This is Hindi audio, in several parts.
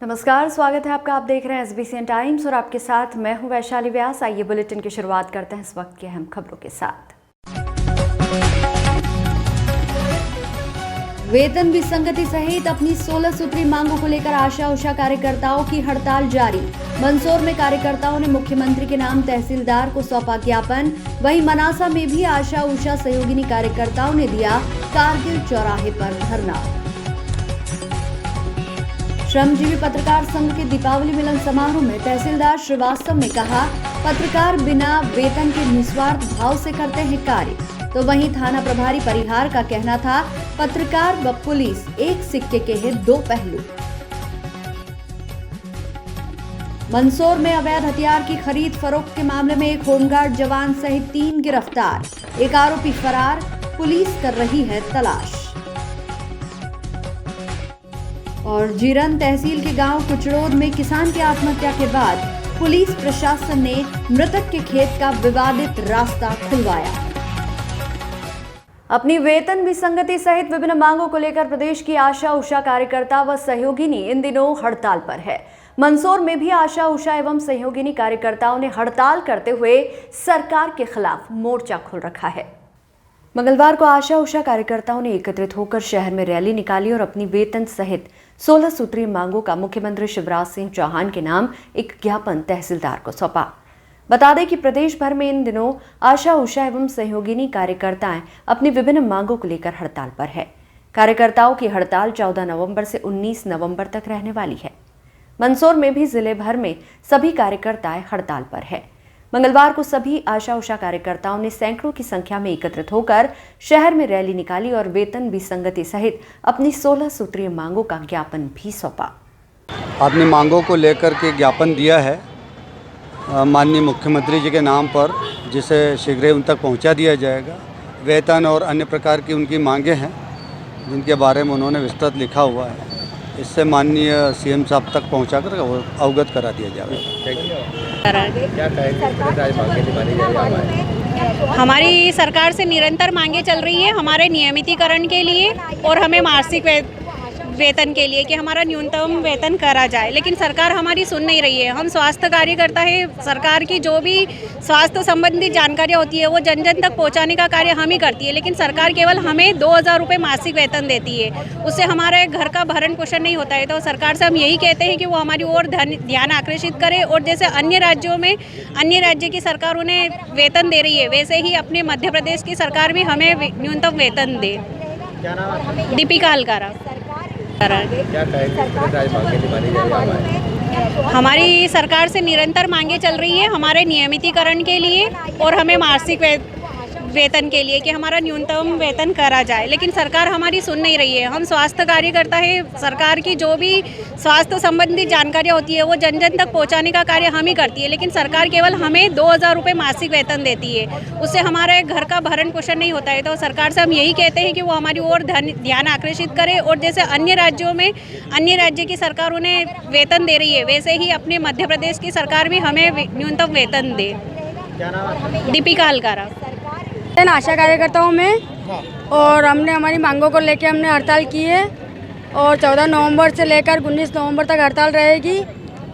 नमस्कार, स्वागत है आपका। आप देख रहे हैं SBCN टाइम्स और आपके साथ मैं हूं वैशाली व्यास। आइए बुलेटिन की शुरुआत करते हैं इस वक्त की अहम खबरों के साथ। वेतन विसंगति सहित अपनी 16 सूत्री मांगों को लेकर आशा उषा कार्यकर्ताओं की हड़ताल जारी। मंदसौर में कार्यकर्ताओं ने मुख्यमंत्री के नाम तहसीलदार को सौंपा ज्ञापन। वहीं मनासा में भी आशा उषा सहयोगिनी कार्यकर्ताओं ने दिया कारगिल चौराहे पर धरना। श्रमजीवी पत्रकार संघ के दीपावली मिलन समारोह में तहसीलदार श्रीवास्तव ने कहा, पत्रकार बिना वेतन के निस्वार्थ भाव से करते हैं कार्य। तो वहीं थाना प्रभारी परिहार का कहना था, पत्रकार व पुलिस एक सिक्के के हैं दो पहलू। मंदसौर में अवैध हथियार की खरीद फरोख्त के मामले में एक होमगार्ड जवान सहित 3 गिरफ्तार, एक आरोपी फरार, पुलिस कर रही है तलाश। और जीरन तहसील के गांव कुचड़ोद में किसान की आत्महत्या के बाद पुलिस प्रशासन ने मृतक के खेत का विवादित रास्ता खुलवाया। अपनी वेतन विसंगति सहित विभिन्न मांगों को लेकर प्रदेश की आशा उषा कार्यकर्ता व सहयोगिनी इन दिनों हड़ताल पर है। मंदसौर में भी आशा उषा एवं सहयोगिनी कार्यकर्ताओं ने हड़ताल करते हुए सरकार के खिलाफ मोर्चा खोल रखा है। मंगलवार को आशा उषा कार्यकर्ताओं ने एकत्रित होकर शहर में रैली निकाली और अपनी वेतन सहित 16 सूत्रीय मांगों का मुख्यमंत्री शिवराज सिंह चौहान के नाम एक ज्ञापन तहसीलदार को सौंपा। बता दें कि प्रदेश भर में इन दिनों आशा उषा एवं सहयोगिनी कार्यकर्ताएं अपनी विभिन्न मांगों को लेकर हड़ताल पर है। कार्यकर्ताओं की हड़ताल 14 नवंबर से 19 नवंबर तक रहने वाली है। मंदसौर में भी जिले भर में सभी कार्यकर्ताएं हड़ताल पर है। मंगलवार को सभी आशा उषा कार्यकर्ताओं ने सैकड़ों की संख्या में एकत्रित होकर शहर में रैली निकाली और वेतन विसंगति सहित अपनी 16 सूत्रीय मांगों का ज्ञापन भी सौंपा। अपनी मांगों को लेकर के ज्ञापन दिया है माननीय मुख्यमंत्री जी के नाम पर, जिसे शीघ्र ही उन तक पहुंचा दिया जाएगा। वेतन और अन्य प्रकार की उनकी मांगें हैं जिनके बारे में उन्होंने विस्तृत लिखा हुआ है। इससे माननीय CM साहब तक पहुंचाकर अवगत करा दिया जाएगा। हमारी सरकार से निरंतर मांगे चल रही है हमारे नियमितीकरण के लिए और हमें मासिक वेतन के लिए कि हमारा न्यूनतम वेतन करा जाए, लेकिन सरकार हमारी सुन नहीं रही है। हम स्वास्थ्य कार्यकर्ता है, सरकार की जो भी स्वास्थ्य संबंधी जानकारियाँ होती है वो जन जन तक पहुंचाने का कार्य हम ही करती है, लेकिन सरकार केवल हमें 2000 रुपये मासिक वेतन देती है। उससे हमारे घर का भरण पोषण नहीं होता है। तो सरकार से हम यही कहते हैं कि वो हमारी ओर ध्यान आकर्षित करे और जैसे अन्य राज्यों में अन्य राज्य की सरकार उन्हें वेतन दे रही है, वैसे ही अपने मध्य प्रदेश की सरकार भी हमें न्यूनतम वेतन दे। दीपिका हलकारा। हमारी सरकार से निरंतर मांगे चल रही है हमारे नियमितीकरण के लिए और हमें मासिक वेतन के लिए कि हमारा न्यूनतम वेतन करा जाए, लेकिन सरकार हमारी सुन नहीं रही है। हम स्वास्थ्य कार्यकर्ता है, सरकार की जो भी स्वास्थ्य संबंधी जानकारियाँ होती है वो जन जन तक पहुंचाने का कार्य हम ही करती है, लेकिन सरकार केवल हमें 2000 रुपये मासिक वेतन देती है। उससे हमारे घर का भरण पोषण नहीं होता है। तो सरकार से हम यही कहते हैं कि वो हमारी ओर ध्यान आकर्षित करे और जैसे अन्य राज्यों में अन्य राज्य की सरकार उन्हें वेतन दे रही है, वैसे ही अपने मध्य प्रदेश की सरकार भी हमें न्यूनतम वेतन दे। दीपिका हलकारा। आशा कार्यकर्ताओं में और हमने हमारी मांगों को लेकर हमने हड़ताल की है और 14 नवंबर से लेकर 19 नवंबर तक हड़ताल रहेगी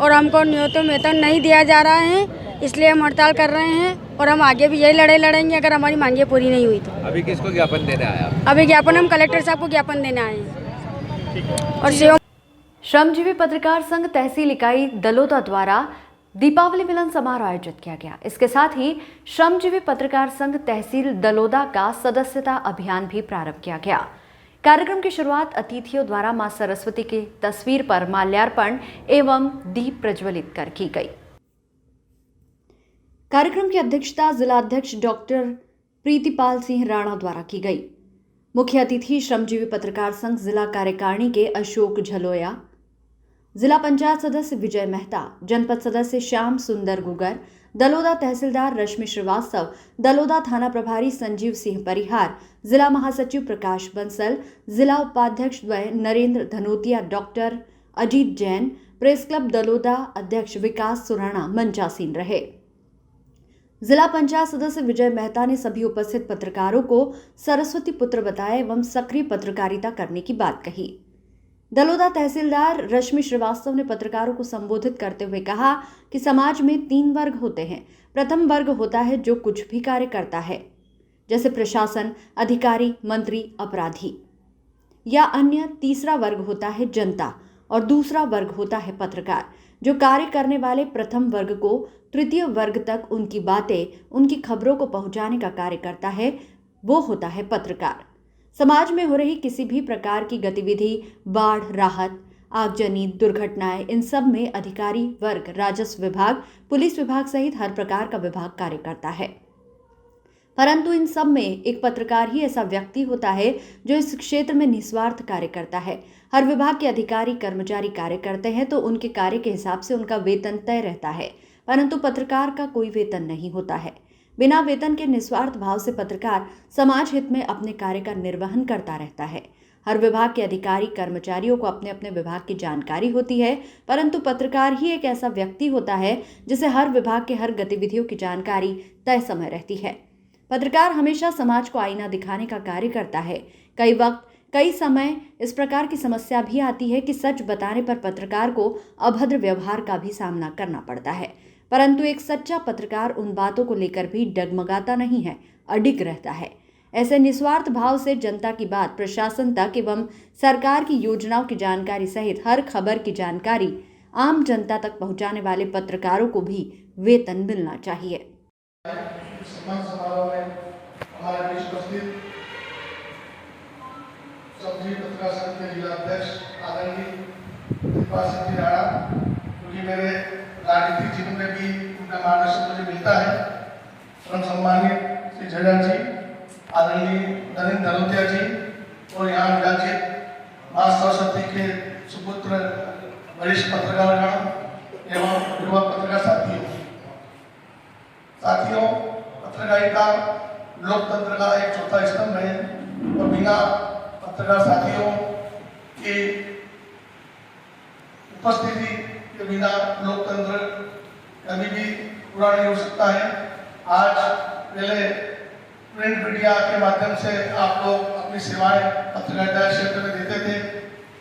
और हमको न्यूनतम वेतन नहीं दिया जा रहा है, इसलिए हम हड़ताल कर रहे हैं और हम आगे भी यही लड़ाई लड़ेंगे अगर हमारी मांगें पूरी नहीं हुई तो। अभी किसको ज्ञापन देने आए आप? अभी ज्ञापन हम कलेक्टर साहब को ज्ञापन देने आए हैं। और श्रमजीवी पत्रकार संघ तहसील इकाई दलोदा द्वारा दीपावली मिलन समारोह आयोजित किया गया। इसके साथ ही श्रमजीवी पत्रकार संघ तहसील दलोदा का सदस्यता अभियान भी प्रारंभ किया गया। कार्यक्रम की शुरुआत अतिथियों द्वारा मां सरस्वती की तस्वीर पर माल्यार्पण एवं दीप प्रज्वलित कर की गई। कार्यक्रम की अध्यक्षता जिलाध्यक्ष डॉक्टर प्रीतिपाल सिंह राणा द्वारा की गई। मुख्य अतिथि श्रमजीवी पत्रकार संघ जिला कार्यकारिणी के अशोक झलोया, जिला पंचायत सदस्य विजय मेहता, जनपद सदस्य श्याम सुंदर गुगर, दलोदा तहसीलदार रश्मि श्रीवास्तव, दलोदा थाना प्रभारी संजीव सिंह परिहार, जिला महासचिव प्रकाश बंसल, जिला उपाध्यक्ष द्वय Narendra Dhanotiya, doctor Ajit Jain, press club Daloda अध्यक्ष विकास सुराणा मंचासीन रहे। जिला पंचायत सदस्य विजय मेहता ने सभी उपस्थित पत्रकारों को सरस्वती पुत्र बताया एवं सक्रिय पत्रकारिता करने की बात कही। दलोदा तहसीलदार रश्मि श्रीवास्तव ने पत्रकारों को संबोधित करते हुए कहा कि समाज में 3 वर्ग होते हैं। प्रथम वर्ग होता है जो कुछ भी कार्य करता है, जैसे प्रशासन, अधिकारी, मंत्री, अपराधी या अन्य। तीसरा वर्ग होता है जनता और दूसरा वर्ग होता है पत्रकार, जो कार्य करने वाले प्रथम वर्ग को तृतीय वर्ग तक उनकी बातें, उनकी खबरों को पहुंचाने का कार्य करता है, वो होता है पत्रकार। समाज में हो रही किसी भी प्रकार की गतिविधि, बाढ़, राहत, आगजनी, दुर्घटनाएं, इन सब में अधिकारी वर्ग, राजस्व विभाग, पुलिस विभाग सहित हर प्रकार का विभाग कार्य करता है। परंतु इन सब में एक पत्रकार ही ऐसा व्यक्ति होता है जो इस क्षेत्र में निस्वार्थ कार्य करता है। हर विभाग के अधिकारी, कर्मचारी कार्य करते हैं तो उनके कार्य के हिसाब से उनका वेतन तय रहता है, परंतु पत्रकार का कोई वेतन नहीं होता है। बिना वेतन के निस्वार्थ भाव से पत्रकार समाज हित में अपने कार्य का निर्वहन करता रहता है। हर विभाग के अधिकारी, कर्मचारियों को अपने अपने विभाग की जानकारी होती है, परंतु पत्रकार ही एक ऐसा व्यक्ति होता है जिसे हर विभाग के हर गतिविधियों की जानकारी तय समय रहती है। पत्रकार हमेशा समाज को आईना दिखाने का कार्य करता है। कई वक्त, कई समय इस प्रकार की समस्या भी आती है कि सच बताने पर पत्रकार को अभद्र व्यवहार का भी सामना करना पड़ता है, परंतु एक सच्चा पत्रकार उन बातों को लेकर भी डगमगाता नहीं है, अडिग रहता है। ऐसे निस्वार्थ भाव से जनता की बात प्रशासन तक एवं सरकार की योजनाओं की जानकारी सहित हर खबर की जानकारी आम जनता तक पहुंचाने वाले पत्रकारों को भी वेतन मिलना चाहिए। सम्मान समारोह में हमारे बीच उपस्थित सब्जी पत्रकार संघ के जिला अध्यक्ष आदरणीय दीपा सिंह जी राणा, क्योंकि मेरे राजनीतिक जीवन में भी उनका मार्गदर्शन मुझे मिलता है। परम सम्मानित श्री झज्जर जी, आदरणीय नरेंद्र दलोतिया जी और यहाँ विराजित माँ सरस्वती के सुपुत्र वरिष्ठ पत्रकारगण एवं युवा पत्रकार साथियों, पत्रकारिता लोकतंत्र का एक चौथा स्तंभ है और बिना पत्रकार साथियों की उपस्थिति के बिना लोकतंत्र कभी भी पूरा नहीं हो सकता है। आज पहले प्रिंट मीडिया के माध्यम से आप लोग अपनी सेवाएं पत्रकारिता क्षेत्र में देते थे,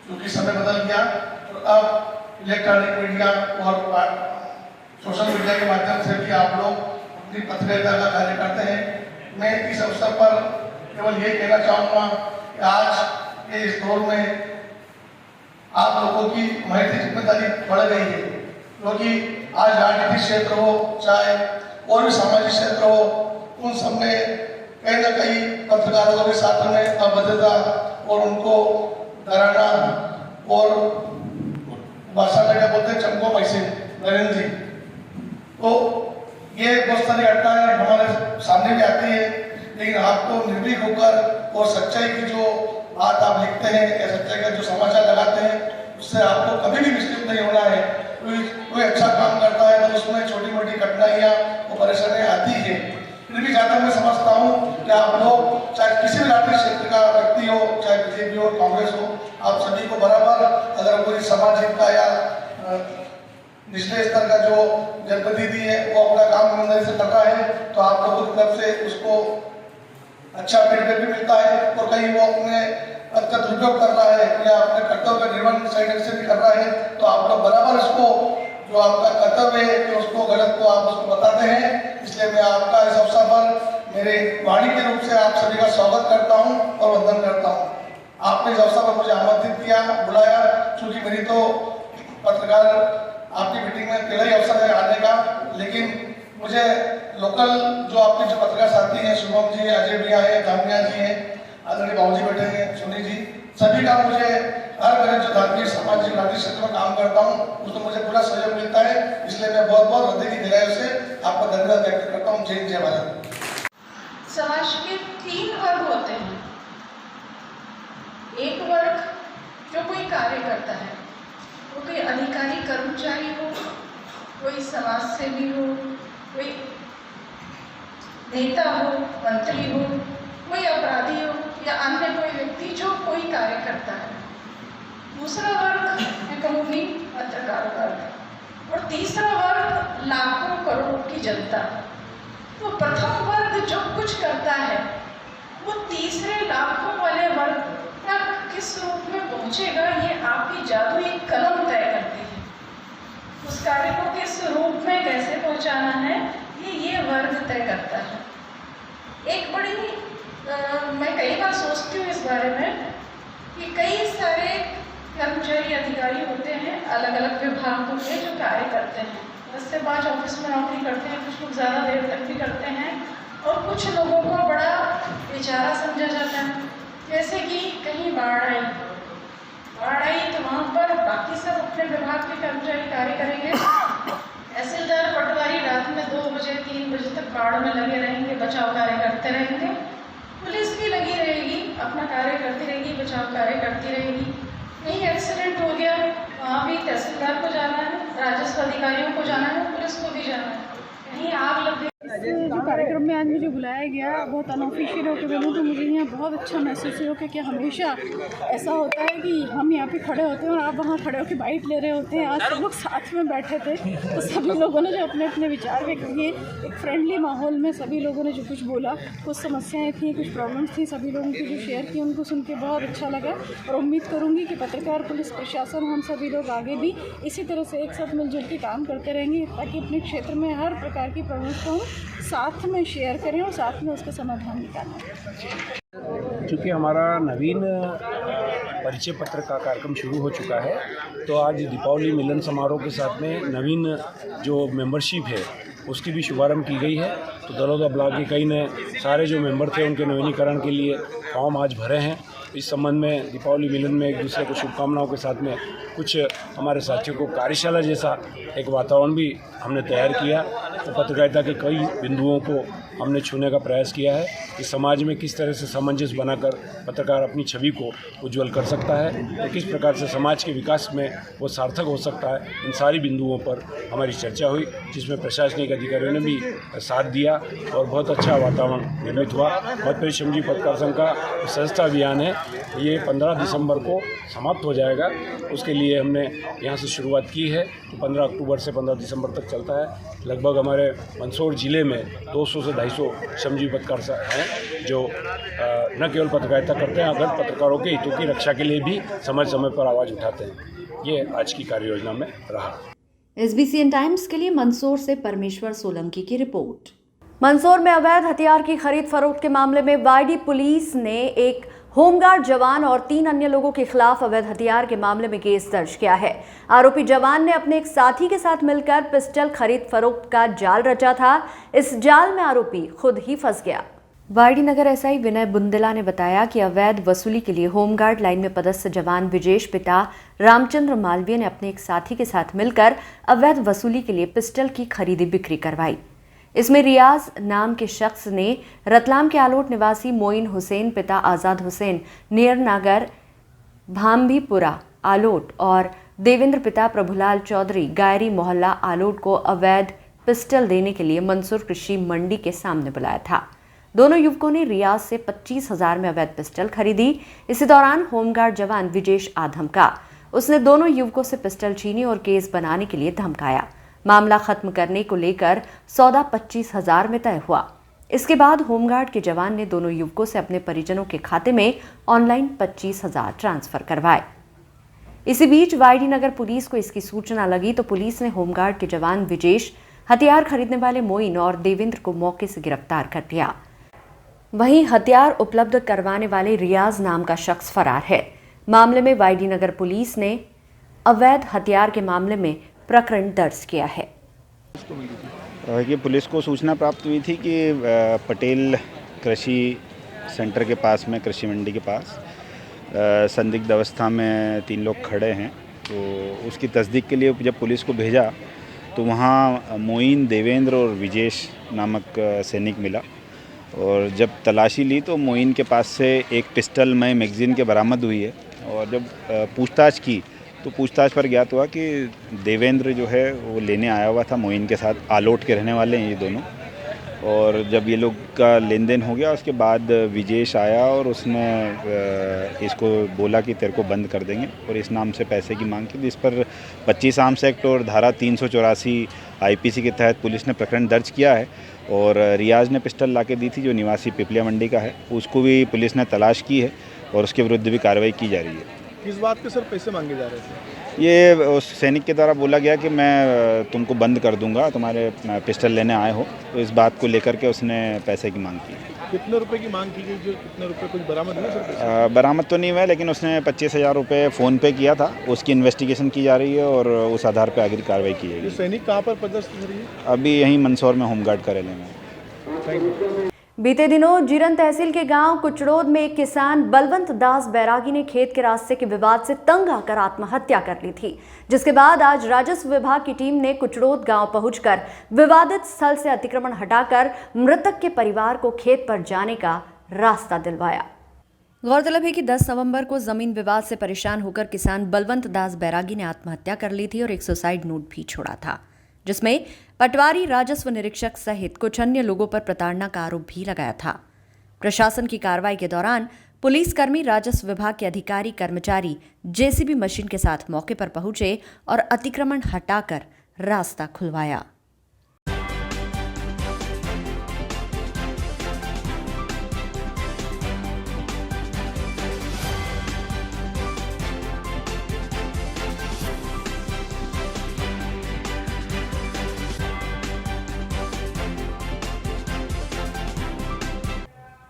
क्योंकि समय बदल गया और अब इलेक्ट्रॉनिक मीडिया और सोशल मीडिया के माध्यम से भी आप लोग अपनी पत्रकारिता का कार्य करते हैं। मैं इस अवसर पर केवल ये कहना चाहूँगा कि आज के इस दौर में आप लोगों की महती जिम्मेदारी बढ़ गई है, क्योंकि आज राजनीतिक क्षेत्र हो चाहे और भी सामाजिक क्षेत्र हो, उन सब में कहीं ना कहीं पत्रकारों के साथ में अभद्रता और उनको डराना और भाषा में क्या बोलते हैं चमको पैसे नरेंद्र जी, तो ये बहुत सारी घटनाएं हमारे सामने भी आती है। लेकिन आपको निर्भीक होकर और सच्चाई की जो बात आप लिखते हैं या सच्चाई का जो समाचार लगाते हैं, उससे आपको कभी भी विचलित नहीं होना है। कोई अच्छा काम करता है तो उसमें छोटी मोटी कठिनाइयाँ और परेशानियाँ आती है, फिर भी ज़्यादा मैं समझता हूँ कि आप लोग चाहे किसी भी राजनीतिक क्षेत्र का व्यक्ति हो, चाहे बीजेपी हो, कांग्रेस हो, आप सभी को बराबर अगर कोई सामाजिक का या निचले स्तर का जो जनप्रतिनिधि है वो अपना काम ईमानदारी से कर रहा है तो आप लोगों की तरफ से उसको अच्छा फीडबैक भी मिलता है। और कहीं वो अपने पद का दुरुपयोग कर रहा है या अपने कर्तव्य का निर्वहन सही ढंग से भी कर रहा है तो आप लोग बराबर उसको जो आपका कर्तव्य है कि उसको गलत को आप उसको बताते हैं। इसलिए मैं आपका इस अवसर पर मेरे वाणी के रूप से आप सभी का स्वागत करता हूँ और वंदन करता हूँ। आपने इस अवसर पर मुझे आमंत्रित किया, बुलाया, क्योंकि मेरी तो पत्रकार आपकी मीटिंग में पहला ही अवसर है आने का, लेकिन मुझे लोकल जो आपके जो पत्रकार साथी हैं, शुभम जी, अजय भैया है, धामिया जी हैं, आदरणीय बाबू जी बैठे हैं, सुनी जी, सभी का मुझे हर तरह जो धार्मिक सामाजिक राजनीतिक क्षेत्र में काम करता हूँ उसमें मुझे पूरा सहयोग मिलता है। इसलिए मैं बहुत बहुत हृदय की गहराइयों से आपका धन्यवाद व्यक्त करता हूँ। जय जय भारत। समाज के 3 वर्ग होते हैं। एक वर्ग जो कोई कार्य करता है, वो कोई अधिकारी कर्मचारी हो, कोई समाज सेवी हो, कोई नेता हो, मंत्री हो, कोई अपराधी हो या अन्य कोई व्यक्ति जो कोई कार्य करता है। दूसरा वर्ग मैं कहूँगी पत्रकार वर्ग और तीसरा वर्ग लाखों करोड़ों की जनता। तो प्रथम वर्ग जो कुछ करता है वो तीसरे लाखों वाले वर्ग तक किस रूप में पहुंचेगा, ये आपकी जादुई कलम तय करती है। उस कार्य को किस रूप में कैसे पहुंचाना है, ये वर्ग तय करता है। एक बड़ी मैं कई बार सोचती हूँ इस बारे में कि कई सारे कर्मचारी अधिकारी होते हैं अलग अलग विभागों के जो कार्य करते हैं, 10 से 5 ऑफिस में नौकरी करते हैं, कुछ लोग ज़्यादा देर तक भी करते हैं, और कुछ लोगों को बड़ा बेचारा समझा जाता है। जैसे कि कहीं बाढ़ आई तो वहाँ पर बाकी सब अपने विभाग के कर्मचारी कार्य करेंगे, तहसीलदार पटवारी रात में 2 बजे 3 बजे तक बाढ़ में लगे रहेंगे, बचाव कार्य करते रहेंगे, पुलिस भी लगी रहेगी, अपना कार्य करती रहेगी, बचाव कार्य करती रहेगी। कहीं एक्सीडेंट हो गया, वहाँ भी तहसीलदार को जाना है, राजस्व अधिकारियों को जाना है, पुलिस को भी जाना है। कहीं आग लग गई। जो कार्यक्रम में आज मुझे बुलाया गया, बहुत अनऑफिशियल होकर बोलूँ तो मुझे यहाँ बहुत अच्छा महसूस हुआ कि हमेशा ऐसा होता है कि हम यहाँ पे खड़े होते हैं और आप वहाँ खड़े होकर बाइट ले रहे होते हैं। आज सब लोग साथ में बैठे थे तो सभी लोगों ने जो अपने अपने विचार व्यक्त किए, एक फ्रेंडली माहौल में सभी लोगों ने जो कुछ बोला, कुछ समस्याएँ थी, कुछ प्रॉब्लम्स थी, सभी लोगों की जो शेयर की उनको सुन के बहुत अच्छा लगा। और उम्मीद करूँगी कि पत्रकार, पुलिस प्रशासन, हम सभी लोग आगे भी इसी तरह से एक साथ मिलजुल के काम करते रहेंगे ताकि अपने क्षेत्र में हर प्रकार की प्रॉब्लम्स को साथ में शेयर करें और साथ में उसका समाधान निकालें। चूँकि हमारा नवीन परिचय पत्र का कार्यक्रम शुरू हो चुका है, तो आज दीपावली मिलन समारोह के साथ में नवीन जो मेंबरशिप है उसकी भी शुभारंभ की गई है। तो दलोदा ब्लॉक के कई ने सारे जो मेंबर थे उनके नवीनीकरण के लिए फॉर्म आज भरे हैं। इस संबंध में दीपावली मिलन में एक दूसरे को शुभकामनाओं के साथ में कुछ हमारे साथियों को कार्यशाला जैसा एक वातावरण भी हमने तैयार किया। तो पत्रकारिता के कई बिंदुओं को हमने छूने का प्रयास किया है कि समाज में किस तरह से सामंजस्य बनाकर पत्रकार अपनी छवि को उज्ज्वल कर सकता है और किस प्रकार से समाज के विकास में वो सार्थक हो सकता है। इन सारी बिंदुओं पर हमारी चर्चा हुई, जिसमें प्रशासनिक अधिकारियों ने भी साथ दिया और बहुत अच्छा वातावरण निर्मित हुआ। मध्य प्रदेश श्रमजीवी पत्रकार संघ का सदस्यता अभियान है, ये 15 दिसंबर को समाप्त हो जाएगा। उसके लिए हमने यहाँ से शुरुआत की है, तो 15 अक्टूबर से 15 दिसंबर तक चलता है। लगभग हमारे मंदसौर ज़िले में 200 से 250 श्रमजीवी पत्रकार हैं जो न केवल पत्रकारिता करते हैं, अगर पत्रकारों के हितों की रक्षा के लिए भी समय समय पर आवाज़ उठाते हैं। ये आज की कार्य योजना में रहा। SBCN टाइम्स के लिए मंदसौर से परमेश्वर सोलंकी की रिपोर्ट। मंदसौर में अवैध हथियार की खरीद फरोख्त के मामले में वाईडी पुलिस ने एक होमगार्ड जवान और 3 अन्य लोगों के खिलाफ अवैध हथियार के मामले में केस दर्ज किया है। आरोपी जवान ने अपने एक साथी के साथ मिलकर पिस्टल खरीद फरोख्त का जाल रचा था। इस जाल में आरोपी खुद ही फंस गया। वाईडी नगर एसआई विनय बुंदेला ने बताया कि अवैध वसूली के लिए होमगार्ड लाइन में पदस्थ जवान विजेश पिता रामचंद्र मालवीय ने अपने एक साथी के साथ मिलकर अवैध वसूली के लिए पिस्टल की खरीदी बिक्री करवाई। इसमें रियाज नाम के शख्स ने रतलाम के आलोट निवासी मोइन हुसैन पिता आज़ाद हुसैन नियर नागर भाम्बीपुरा आलोट और देवेंद्र पिता प्रभुलाल चौधरी गायरी मोहल्ला आलोट को अवैध पिस्टल देने के लिए मंदसौर कृषि मंडी के सामने बुलाया था। दोनों युवकों ने रियाज से 25,000 में अवैध पिस्टल खरीदी। इसी दौरान होमगार्ड जवान विजेश आधमका उसने दोनों युवकों से पिस्टल छीनी और केस बनाने के लिए धमकाया। मामला खत्म करने को लेकर सौदा 25,000 में तय हुआ। इसके बाद होमगार्ड के जवान ने दोनों युवकों से अपने परिजनों के खाते में ऑनलाइन 25,000 ट्रांसफर करवाए। इसी बीच वाईडी नगर पुलिस को इसकी सूचना लगी तो पुलिस ने होमगार्ड के जवान विजेश, हथियार खरीदने वाले मोइन और देवेंद्र को मौके से गिरफ्तार कर लिया। वहीं हथियार उपलब्ध करवाने वाले रियाज नाम का शख्स फरार है। मामले में वाईडी नगर पुलिस ने अवैध हथियार के मामले में प्रकरण दर्ज किया है। ये पुलिस को सूचना प्राप्त हुई थी कि पटेल कृषि सेंटर के पास में, कृषि मंडी के पास संदिग्ध अवस्था में 3 लोग खड़े हैं। तो उसकी तस्दीक के लिए जब पुलिस को भेजा तो वहाँ मोइन, देवेंद्र और विजेश नामक सैनिक मिला और जब तलाशी ली तो मोइन के पास से एक पिस्टल में मैगज़ीन के बरामद हुई है। और जब पूछताछ की तो पूछताछ पर ज्ञात हुआ कि देवेंद्र जो है वो लेने आया हुआ था मोइन के साथ, आलोट के रहने वाले हैं ये दोनों। और जब ये लोग का लेन देन हो गया उसके बाद विजेश आया और उसने इसको बोला कि तेरे को बंद कर देंगे और इस नाम से पैसे की मांग की। इस पर 25 आर्म्स एक्ट और धारा 384 IPC के तहत पुलिस ने प्रकरण दर्ज किया है। और रियाज ने पिस्टल ला के दी थी जो निवासी पिपलिया मंडी का है, उसको भी पुलिस ने तलाश की है और उसके विरुद्ध भी कार्रवाई की जा रही है। किस बात के सर पैसे मांगे जा रहे थे? ये उस सैनिक के द्वारा बोला गया कि मैं तुमको बंद कर दूंगा, तुम्हारे पिस्टल लेने आए हो, तो इस बात को लेकर के उसने पैसे की मांग की। कितने रुपए की मांग की गई? जो कितने रुपए कुछ बरामद हुए सर? बरामद तो नहीं हुआ, लेकिन उसने 25,000 रुपये फ़ोन पे किया था। उसकी इन्वेस्टिगेशन की जा रही है और उस आधार पर आगे कार्रवाई की ये जाएगी। सैनिक कहाँ पर पदस्थ हो रही है? अभी यहीं मंदसौर में होमगार्ड कार्यालय में। Thank you. बीते दिनों जीरन तहसील के गांव कुचड़ोद में एक किसान बलवंत दास बैरागी ने खेत के रास्ते के विवाद से तंग आकर आत्महत्या कर ली थी, जिसके बाद आज राजस्व विभाग की टीम ने कुचड़ोद गांव पहुंचकर विवादित स्थल से अतिक्रमण हटाकर मृतक के परिवार को खेत पर जाने का रास्ता दिलवाया। गौरतलब है कि 10 नवंबर को जमीन विवाद से परेशान होकर किसान बलवंत दास बैरागी ने आत्महत्या कर ली थी और एक सुसाइड नोट भी छोड़ा था, जिसमें पटवारी, राजस्व निरीक्षक सहित कुछ अन्य लोगों पर प्रताड़ना का आरोप भी लगाया था। प्रशासन की कार्रवाई के दौरान पुलिसकर्मी, राजस्व विभाग के अधिकारी, कर्मचारी जेसीबी मशीन के साथ मौके पर पहुंचे और अतिक्रमण हटाकर रास्ता खुलवाया।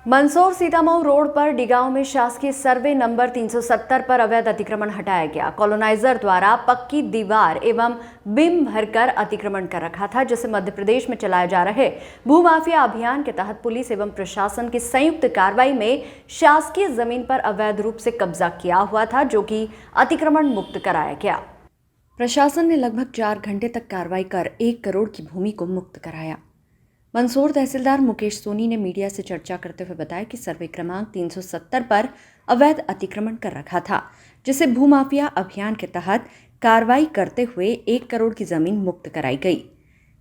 मंदसौर सीतामऊ रोड पर डिगांव में शासकीय सर्वे नंबर 370 पर अवैध अतिक्रमण हटाया गया। कॉलोनाइजर द्वारा पक्की दीवार एवं बिम भरकर अतिक्रमण कर रखा था, जिसे मध्य प्रदेश में चलाए जा रहे भूमाफिया अभियान के तहत पुलिस एवं प्रशासन की संयुक्त कार्रवाई में शासकीय जमीन पर अवैध रूप से कब्जा किया हुआ था, जो कि अतिक्रमण मुक्त कराया गया। प्रशासन ने लगभग 4 घंटे तक कार्रवाई कर 1 करोड़ की भूमि को मुक्त कराया। मंदसौर तहसीलदार मुकेश सोनी ने मीडिया से चर्चा करते हुए बताया कि सर्वे क्रमांक 370 पर अवैध अतिक्रमण कर रखा था, जिसे भूमाफिया अभियान के तहत कार्रवाई करते हुए 1 करोड़ की जमीन मुक्त कराई गई।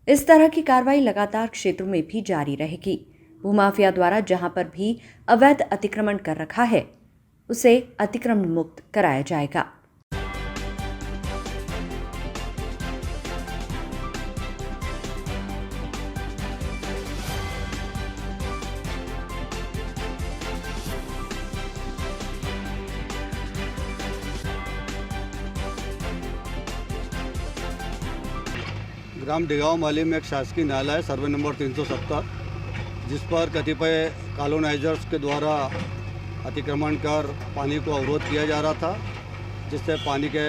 इस तरह की कार्रवाई लगातार क्षेत्रों में भी जारी रहेगी। भूमाफिया द्वारा जहां पर भी अवैध अतिक्रमण कर रखा है, उसे अतिक्रमण मुक्त कराया जाएगा। ग्राम डिगांव माली में एक शासकीय नाला है, सर्वे नंबर 370, जिस पर कतिपय कॉलोनाइजर्स के द्वारा अतिक्रमण कर पानी को अवरोध किया जा रहा था, जिससे पानी के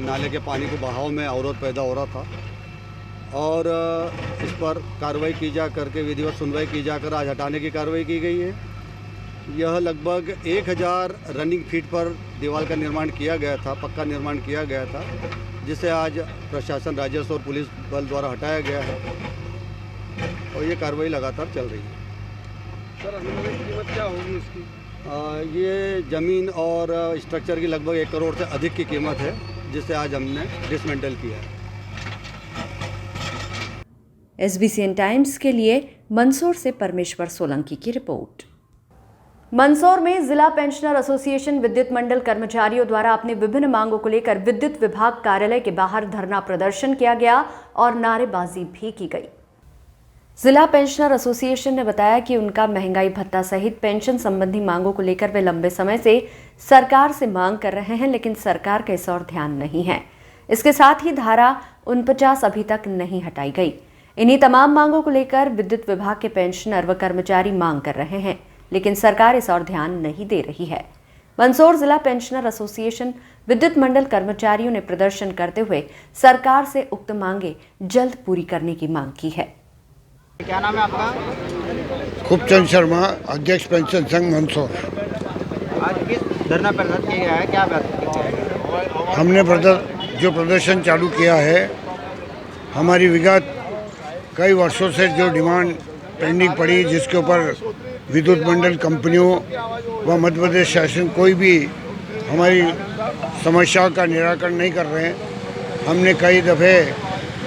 नाले के पानी के बहाव में अवरोध पैदा हो रहा था और इस पर कार्रवाई की जा करके विधिवत सुनवाई की जाकर आज हटाने की कार्रवाई की गई है। यह लगभग 1000 रनिंग फीट पर दीवार का निर्माण किया गया था, पक्का निर्माण किया गया था, जिसे आज प्रशासन, राजस्व और पुलिस बल द्वारा हटाया गया है और ये कार्रवाई लगातार चल रही है। सर अनुमानित कीमत क्या होगी इसकी? ये ज़मीन और स्ट्रक्चर की लगभग 1 करोड़ से अधिक की कीमत है, जिसे आज हमने डिसमेंटल किया है। SBCN टाइम्स के लिए मंदसौर से परमेश्वर सोलंकी की रिपोर्ट। मंदसौर में जिला पेंशनर एसोसिएशन विद्युत मंडल कर्मचारियों द्वारा अपनी विभिन्न मांगों को लेकर विद्युत विभाग कार्यालय के बाहर धरना प्रदर्शन किया गया और नारेबाजी भी की गई। जिला पेंशनर एसोसिएशन ने बताया कि उनका महंगाई भत्ता सहित पेंशन संबंधी मांगों को लेकर वे लंबे समय से सरकार से मांग कर रहे हैं, लेकिन सरकार का इस ओर ध्यान नहीं है। इसके साथ ही धारा 49 अभी तक नहीं हटाई गई। इन्हीं तमाम मांगों को लेकर विद्युत विभाग के पेंशनर व कर्मचारी मांग कर रहे हैं, लेकिन सरकार इस ओर ध्यान नहीं दे रही है। मंदसौर जिला पेंशनर एसोसिएशन विद्युत मंडल कर्मचारियों ने प्रदर्शन करते हुए सरकार से उक्त मांगे जल्द पूरी करने की मांग की है। क्या नाम है आपका? खूबचंद शर्मा, अध्यक्ष पेंशन संघ मंदसौर। आज किस धरना प्रदर्शन किया गया है, क्या बात है? हमने जो प्रदर्शन चालू किया है, हमारी विगत कई वर्षों से जो डिमांड पेंडिंग पड़ी, जिसके ऊपर विद्युत मंडल कंपनियों व मध्य प्रदेश शासन कोई भी हमारी समस्याओं का निराकरण नहीं कर रहे हैं। हमने कई दफ़े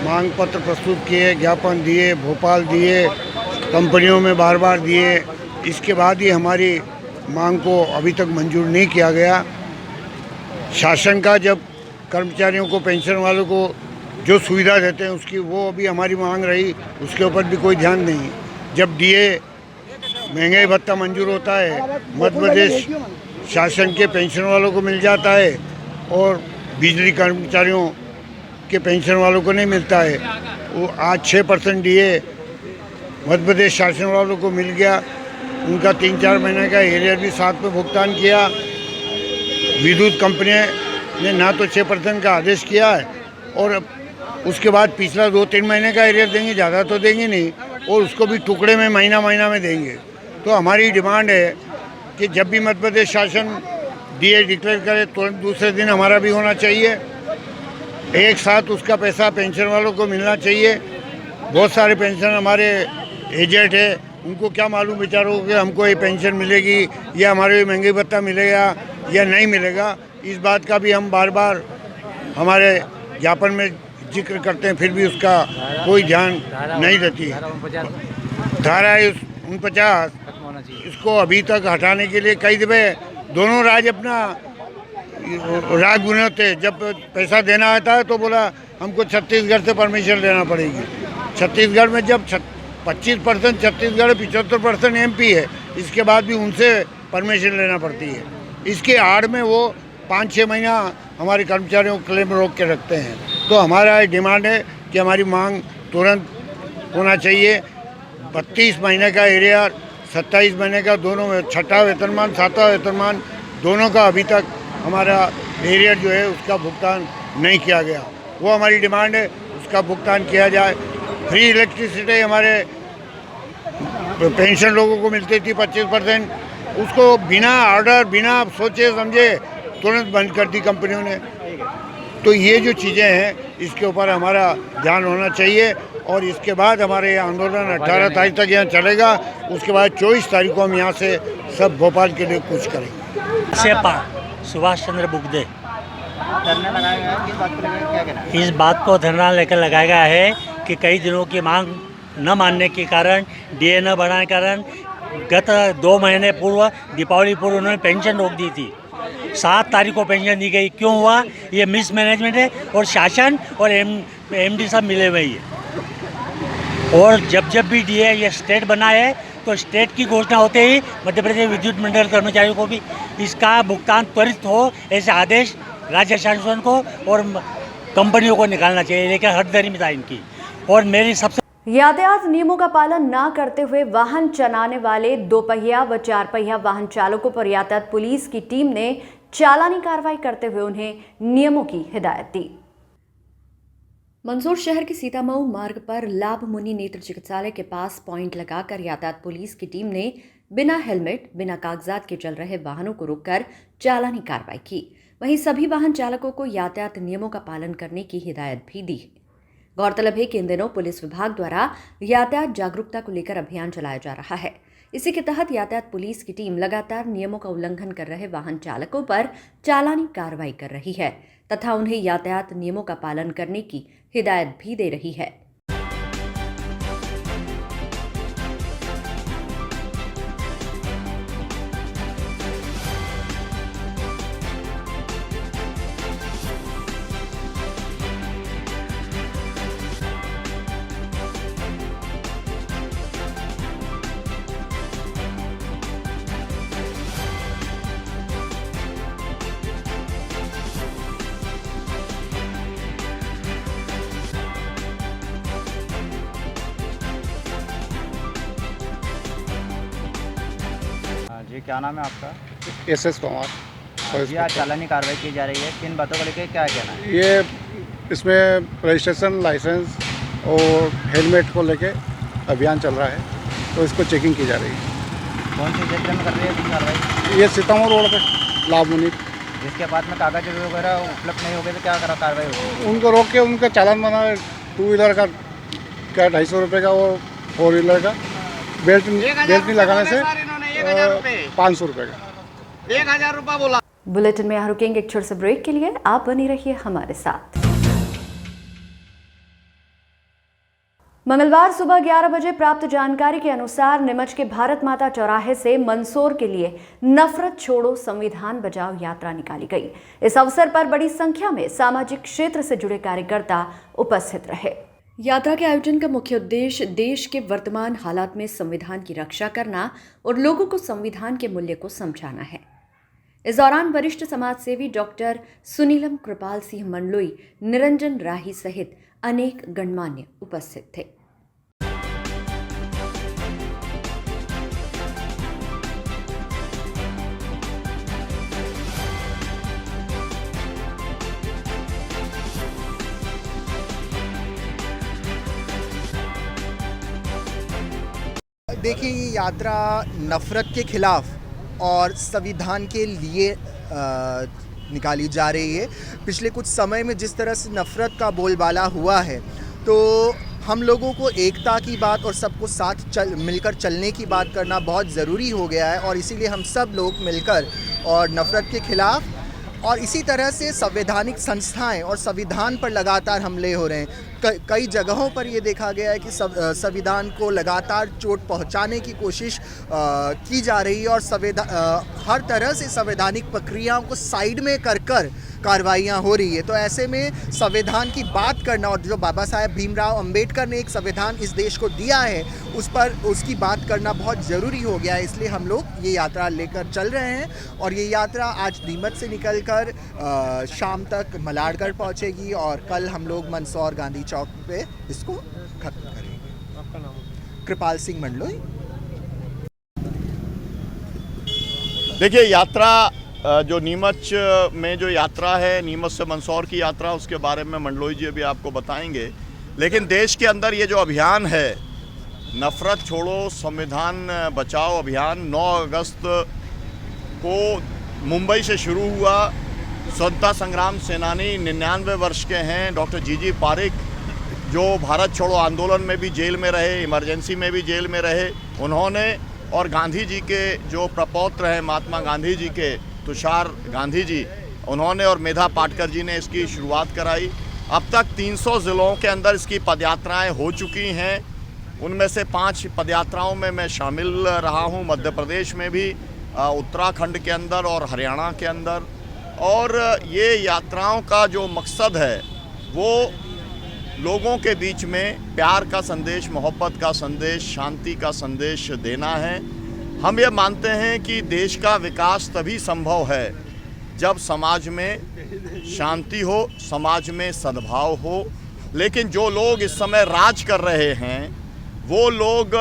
मांग पत्र प्रस्तुत किए, ज्ञापन दिए, भोपाल दिए, कंपनियों में बार बार दिए, इसके बाद ही हमारी मांग को अभी तक मंजूर नहीं किया गया। शासन का जब कर्मचारियों को, पेंशन वालों को जो सुविधा देते हैं उसकी वो अभी हमारी मांग रही, उसके ऊपर भी कोई ध्यान नहीं। जब DA महंगाई भत्ता मंजूर होता है, मध्य प्रदेश शासन के पेंशन वालों को मिल जाता है और बिजली कर्मचारियों के पेंशन वालों को नहीं मिलता है। वो आज 6% DA मध्य प्रदेश शासन वालों को मिल गया। उनका 3-4 महीने का एरियर भी साथ में भुगतान किया। विद्युत कंपनी ने ना तो 6% का आदेश किया है और उसके बाद पिछला 2-3 महीने का एरियर देंगे, ज़्यादा तो देंगे नहीं, और उसको भी टुकड़े में महीना में देंगे। तो हमारी डिमांड है कि जब भी मध्य प्रदेश शासन DA डिक्लेयर करे तुरंत दूसरे दिन हमारा भी होना चाहिए। एक साथ उसका पैसा पेंशन वालों को मिलना चाहिए। बहुत सारे पेंशन हमारे एजेंट है, उनको क्या मालूम बेचारों को कि हमको ये पेंशन मिलेगी या हमारे महंगाई भत्ता मिलेगा या नहीं मिलेगा। इस बात का भी हम बार बार हमारे ज्ञापन में जिक्र करते हैं, फिर भी उसका कोई ध्यान नहीं देती है। धारा 49 इसको अभी तक हटाने के लिए कई दफे दोनों राज्य अपना राग बुने होते। जब पैसा देना आता है तो बोला हमको छत्तीसगढ़ से परमिशन लेना पड़ेगी। छत्तीसगढ़ में जब 25% छत्तीसगढ़, 75% MP है, इसके बाद भी उनसे परमिशन लेना पड़ती है। इसके आड़ में वो 5-6 महीना हमारे कर्मचारियों को क्लेम रोक के रखते हैं। तो हमारा डिमांड है कि हमारी मांग तुरंत होना चाहिए। 32 महीने का एरियर, 27 महीने का दोनों में, 6वां वेतनमान 7वां वेतनमान दोनों का अभी तक हमारा एरियर जो है उसका भुगतान नहीं किया गया। वो हमारी डिमांड है, उसका भुगतान किया जाए। फ्री इलेक्ट्रिसिटी हमारे पेंशन लोगों को मिलती थी 25%, उसको बिना ऑर्डर, बिना सोचे समझे तुरंत बंद कर दी कंपनियों ने। तो ये जो चीज़ें हैं इसके ऊपर हमारा ध्यान होना चाहिए। और इसके बाद हमारे आंदोलन 18 तारीख तक यहाँ चलेगा। उसके बाद 24 तारीख को हम यहाँ से सब भोपाल के लिए कूच करेंगे। सुभाष चंद्र बुगदे धरना लगाया गया है, किस बात को लेकर क्या कहना है? इस बात को धरना लेकर लगाया गया है कि कई दिनों की मांग न मानने के कारण, DA न बढ़ाने के कारण गत 2 महीने पूर्व, दीपावली पूर्व उन्होंने पेंशन रोक दी थी। 7 तारीख को पेंशन दी गई। क्यों हुआ? ये मिसमैनेजमेंट है और शासन और MD सब मिले हुए ही है। और जब भी DA ये स्टेट बना है तो स्टेट की घोषणा होते ही मध्य प्रदेश विद्युत मंडल कर्मचारियों को भी इसका भुगतान त्वरित हो, ऐसे आदेश राज्य शासन को और कंपनियों को निकालना चाहिए। लेकिन हटदरी में था इनकी। और मेरी सबसे यातायात नियमों का पालन न करते हुए वाहन चलाने वाले 2 पहिया व 4 पहिया वाहन चालकों पर यातायात पुलिस की टीम ने चालानी कार्रवाई करते हुए उन्हें नियमों की हिदायत दी। मंदसौर शहर के सीतामऊ मार्ग पर लाभ मुनि नेत्र चिकित्सालय के पास पॉइंट लगाकर यातायात पुलिस की टीम ने बिना हेलमेट, बिना कागजात के चल रहे वाहनों को रोककर चालानी कार्रवाई की। वहीं सभी वाहन चालकों को यातायात नियमों का पालन करने की हिदायत भी दी। गौरतलब है कि इन दिनों पुलिस विभाग द्वारा यातायात जागरूकता को लेकर अभियान चलाया जा रहा है। इसी के तहत यातायात पुलिस की टीम लगातार नियमों का उल्लंघन कर रहे वाहन चालकों पर चालानी कार्रवाई कर रही है तथा उन्हें यातायात नियमों का पालन करने की हिदायत भी दे रही है। जी, क्या नाम है आपका? SS पवार। जी, आज चालानी कार्रवाई की जा रही है, किन बातों को लेकर क्या कहना है? ये इसमें रजिस्ट्रेशन, लाइसेंस और हेलमेट को लेके अभियान चल रहा है, तो इसको चेकिंग की जा रही है। कौन सी सेक्शन में कर रही है कार्रवाई? ये सीतामऊ रोड पे लाभ मुनि। जिसके पास में कागज वगैरह उपलब्ध नहीं हो गए तो क्या करा कार्रवाई होगी? उनको रोक के उनका चालान बना। 2 व्हीलर का 250 रुपये का और 4 व्हीलर का बेल्ट नहीं लगाने से 500 रुपये का। 1000 रुपये बोला। बुलेटिन में यहाँ रुकेंगे एक छोटे से ब्रेक के लिए। आप बने रहिए हमारे साथ। मंगलवार सुबह 11 बजे प्राप्त जानकारी के अनुसार नीमच के भारत माता चौराहे से मंदसौर के लिए नफरत छोड़ो संविधान बचाओ यात्रा निकाली गई। इस अवसर पर बड़ी संख्या में सामाजिक क्षेत्र से जुड़े कार्यकर्ता उपस्थित रहे। यात्रा के आयोजन का मुख्य उद्देश्य देश के वर्तमान हालात में संविधान की रक्षा करना और लोगों को संविधान के मूल्य को समझाना है। इस दौरान वरिष्ठ समाजसेवी डॉक्टर सुनीलम कृपाल सिंह मंडलोई, निरंजन राही सहित अनेक गणमान्य उपस्थित थे। देखिए, ये यात्रा नफ़रत के खिलाफ और संविधान के लिए निकाली जा रही है। पिछले कुछ समय में जिस तरह से नफ़रत का बोलबाला हुआ है, तो हम लोगों को एकता की बात और सबको साथ मिलकर चलने की बात करना बहुत ज़रूरी हो गया है। और इसीलिए हम सब लोग मिलकर और नफ़रत के खिलाफ और इसी तरह से संवैधानिक संस्थाएं और संविधान पर लगातार हमले हो रहे हैं। कई जगहों पर ये देखा गया है कि संविधान को लगातार चोट पहुंचाने की कोशिश की जा रही है और हर तरह से संवैधानिक प्रक्रियाओं को साइड में कर कार्रवाइयाँ हो रही है। तो ऐसे में संविधान की बात करना और जो बाबा साहेब भीमराव अंबेडकर ने एक संविधान इस देश को दिया है, उसकी बात करना बहुत ज़रूरी हो गया है। इसलिए हम लोग ये यात्रा लेकर चल रहे हैं और ये यात्रा आज नीमच से निकलकर शाम तक मलाडगढ़ पहुंचेगी और कल हम लोग मंदसौर गांधी चौक पे इसको खत्म करेंगे। आपका नाम? कृपाल सिंह मंडलोई। देखिए, यात्रा जो नीमच में जो यात्रा है, नीमच से मंदसौर की यात्रा, उसके बारे में मंडलोई जी अभी आपको बताएंगे। लेकिन देश के अंदर ये जो अभियान है, नफ़रत छोड़ो संविधान बचाओ अभियान, 9 अगस्त को मुंबई से शुरू हुआ। स्वतंत्रता संग्राम सेनानी 99 वर्ष के हैं डॉक्टर जी पारिक, जो भारत छोड़ो आंदोलन में भी जेल में रहे, इमरजेंसी में भी जेल में रहे, उन्होंने और गांधी जी के जो प्रपौत्र हैं महात्मा गांधी जी के तुषार गांधी जी, उन्होंने और मेधा पाटकर जी ने इसकी शुरुआत कराई। अब तक 300 ज़िलों के अंदर इसकी पदयात्राएं हो चुकी हैं। उनमें से 5 पदयात्राओं में मैं शामिल रहा हूं, मध्य प्रदेश में भी, उत्तराखंड के अंदर और हरियाणा के अंदर। और ये यात्राओं का जो मकसद है वो लोगों के बीच में प्यार का संदेश, मोहब्बत का संदेश, शांति का संदेश देना है। हम ये मानते हैं कि देश का विकास तभी संभव है जब समाज में शांति हो, समाज में सद्भाव हो। लेकिन जो लोग इस समय राज कर रहे हैं, वो लोग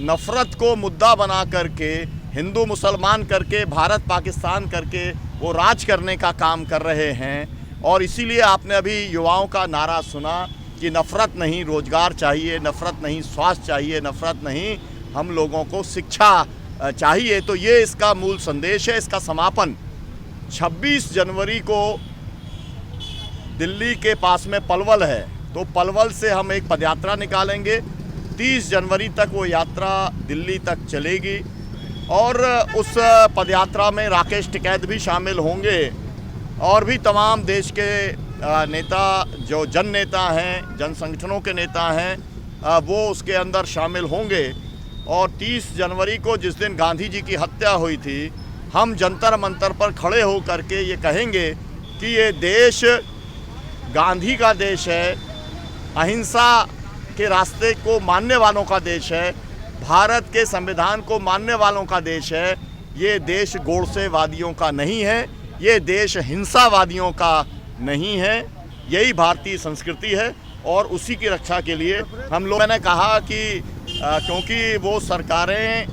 नफ़रत को मुद्दा बना करके, हिंदू मुसलमान करके, भारत पाकिस्तान करके वो राज करने का काम कर रहे हैं। और इसीलिए आपने अभी युवाओं का नारा सुना कि नफ़रत नहीं रोज़गार चाहिए, नफ़रत नहीं स्वास्थ्य चाहिए, नफ़रत नहीं हम लोगों को शिक्षा चाहिए। तो ये इसका मूल संदेश है। इसका समापन 26 जनवरी को दिल्ली के पास में पलवल है, तो पलवल से हम एक पदयात्रा निकालेंगे। 30 जनवरी तक वो यात्रा दिल्ली तक चलेगी और उस पदयात्रा में राकेश टिकैत भी शामिल होंगे और भी तमाम देश के नेता, जो जन नेता हैं, जन संगठनों के नेता हैं, वो उसके अंदर शामिल होंगे। और 30 जनवरी को, जिस दिन गांधी जी की हत्या हुई थी, हम जंतर मंतर पर खड़े हो करके ये कहेंगे कि ये देश गांधी का देश है, अहिंसा के रास्ते को मानने वालों का देश है, भारत के संविधान को मानने वालों का देश है। ये देश गोडसेवादियों का नहीं है, ये देश हिंसावादियों का नहीं है। यही भारतीय संस्कृति है और उसी की रक्षा के लिए हम लोग, मैंने कहा कि क्योंकि वो सरकारें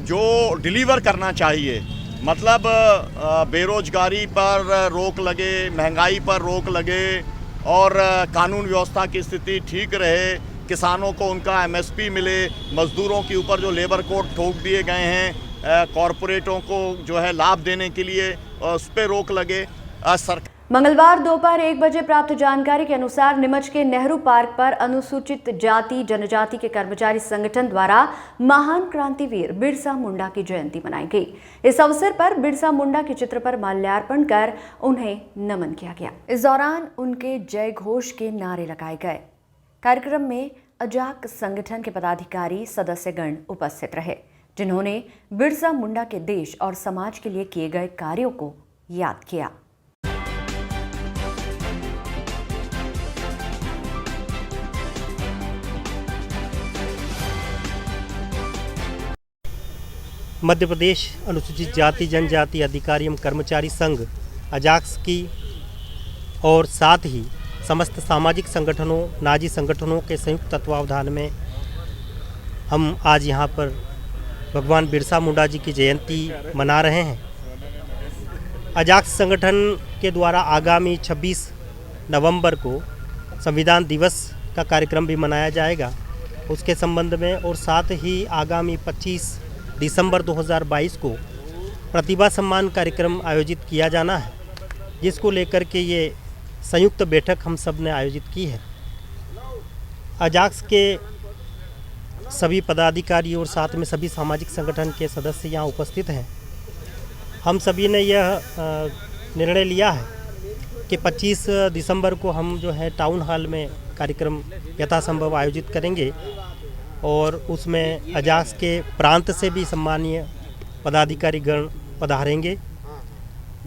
जो डिलीवर करना चाहिए, मतलब बेरोजगारी पर रोक लगे, महंगाई पर रोक लगे और कानून व्यवस्था की स्थिति ठीक रहे, किसानों को उनका एमएसपी मिले, मज़दूरों के ऊपर जो लेबर कोड ठोक दिए गए हैं, कॉरपोरेटों को जो है लाभ देने के लिए उस पर रोक लगे। मंगलवार दोपहर 1 बजे प्राप्त जानकारी के अनुसार नीमच के नेहरू पार्क पर अनुसूचित जाति जनजाति के कर्मचारी संगठन द्वारा महान क्रांतिवीर बिरसा मुंडा की जयंती मनाई गई। इस अवसर पर बिरसा मुंडा के चित्र पर माल्यार्पण कर उन्हें नमन किया गया। इस दौरान उनके जय घोष के नारे लगाए गए। कार्यक्रम में अजाक संगठन के पदाधिकारी सदस्यगण उपस्थित रहे, जिन्होंने बिरसा मुंडा के देश और समाज के लिए किए गए कार्यों को याद किया। मध्य प्रदेश अनुसूचित जाति जनजाति अधिकारी एवं कर्मचारी संघ अजाक्स की और साथ ही समस्त सामाजिक संगठनों नाजी संगठनों के संयुक्त तत्वावधान में हम आज यहाँ पर भगवान बिरसा मुंडा जी की जयंती मना रहे हैं। अजाक्स संगठन के द्वारा आगामी 26 नवंबर को संविधान दिवस का कार्यक्रम भी मनाया जाएगा उसके संबंध में, और साथ ही आगामी 25 दिसंबर 2022 को प्रतिभा सम्मान कार्यक्रम आयोजित किया जाना है, जिसको लेकर के ये संयुक्त बैठक हम सब ने आयोजित की है। अजाक्स के सभी पदाधिकारी और साथ में सभी सामाजिक संगठन के सदस्य यहाँ उपस्थित हैं। हम सभी ने यह निर्णय लिया है कि 25 दिसंबर को हम जो है टाउन हॉल में कार्यक्रम यथासंभव आयोजित करेंगे और उसमें अजाक्स के प्रांत से भी सम्मानीय पदाधिकारी गण पधारेंगे।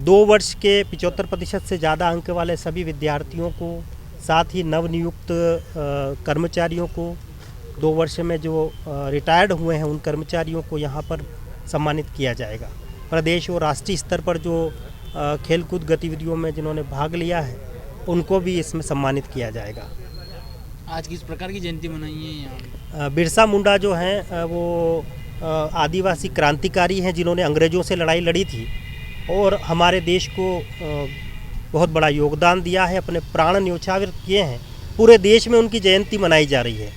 2 वर्ष के 75% से ज़्यादा अंक वाले सभी विद्यार्थियों को, साथ ही नवनियुक्त कर्मचारियों को, 2 वर्ष में जो रिटायर्ड हुए हैं उन कर्मचारियों को यहाँ पर सम्मानित किया जाएगा। प्रदेश और राष्ट्रीय स्तर पर जो खेलकूद गतिविधियों में जिन्होंने भाग लिया है उनको भी इसमें सम्मानित किया जाएगा। आज किस प्रकार की जयंती मनाई है यहाँ? बिरसा मुंडा जो हैं वो आदिवासी क्रांतिकारी हैं जिन्होंने अंग्रेज़ों से लड़ाई लड़ी थी और हमारे देश को बहुत बड़ा योगदान दिया है, अपने प्राण न्योछावर किए हैं। पूरे देश में उनकी जयंती मनाई जा रही है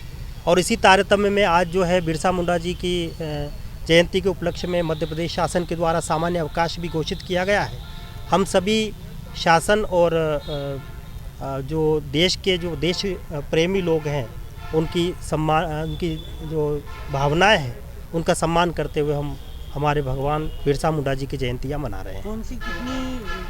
और इसी तारतम्य में आज जो है बिरसा मुंडा जी की जयंती के उपलक्ष्य में मध्य प्रदेश शासन के द्वारा सामान्य अवकाश भी घोषित किया गया है। हम सभी शासन और जो देश के जो देश प्रेमी लोग हैं उनकी जो भावनाएं हैं उनका सम्मान करते हुए हम हमारे भगवान बिरसा मुंडा जी की जयंतियाँ मना रहे हैं। कौन सी कितनी